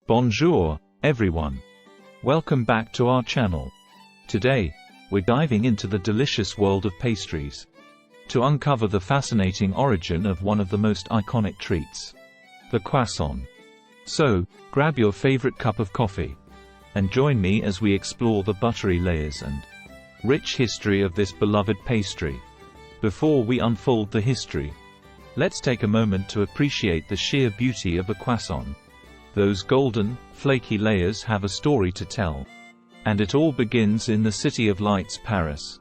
Bonjour, everyone. Welcome back to our channel. Today, we're diving into the delicious world of pastries to uncover the fascinating origin of one of the most iconic treats, the croissant. So, grab your favorite cup of coffee and join me as we explore the buttery layers and rich history of this beloved pastry. Before we unfold the history, let's take a moment to appreciate the sheer beauty of a croissant. Those golden, flaky layers have a story to tell. And it all begins in the City of Lights, Paris.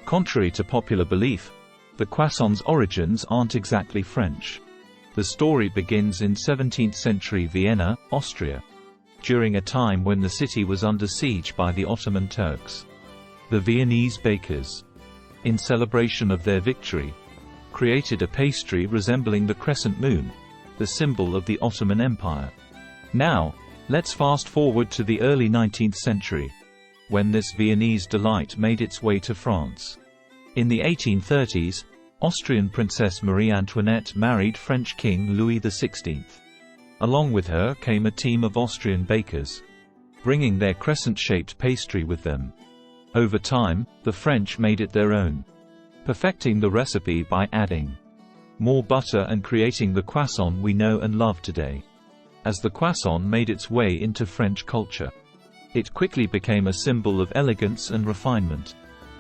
Contrary to popular belief, the croissant's origins aren't exactly French. The story begins in 17th century Vienna, Austria, during a time when the city was under siege by the Ottoman Turks. The Viennese bakers, in celebration of their victory, created a pastry resembling the crescent moon, the symbol of the Ottoman Empire. Now, let's fast forward to the early 19th century, when this Viennese delight made its way to France. In the 1830s, Austrian Princess Marie Antoinette married French King Louis XVI. Along with her came a team of Austrian bakers, bringing their crescent-shaped pastry with them. Over time, the French made it their own, perfecting the recipe by adding more butter and creating the croissant we know and love today. As the croissant made its way into French culture, it quickly became a symbol of elegance and refinement.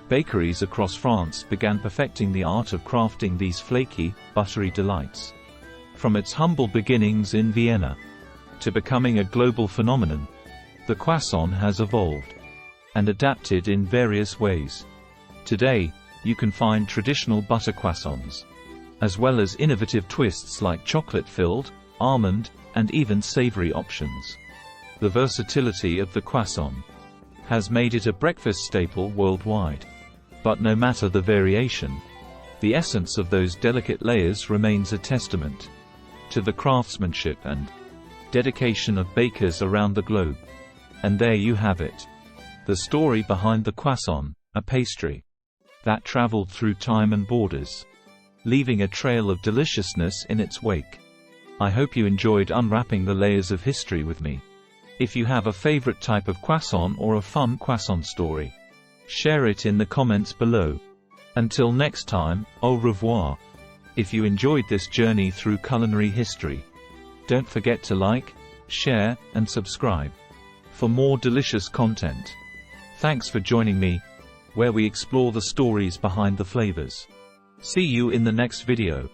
Bakeries across France began perfecting the art of crafting these flaky, buttery delights. From its humble beginnings in Vienna to becoming a global phenomenon, the croissant has evolved and adapted in various ways. Today, you can find traditional butter croissants, as well as innovative twists like chocolate-filled, almond, and even savory options. The versatility of the croissant has made it a breakfast staple worldwide. But no matter the variation, the essence of those delicate layers remains a testament to the craftsmanship and dedication of bakers around the globe. And there you have it, the story behind the croissant, a pastry that traveled through time and borders, leaving a trail of deliciousness in its wake. I hope you enjoyed unwrapping the layers of history with me. If you have a favorite type of croissant or a fun croissant story, share it in the comments below. Until next time, au revoir. If you enjoyed this journey through culinary history, don't forget to like, share, and subscribe for more delicious content. Thanks for joining me, where we explore the stories behind the flavors. See you in the next video.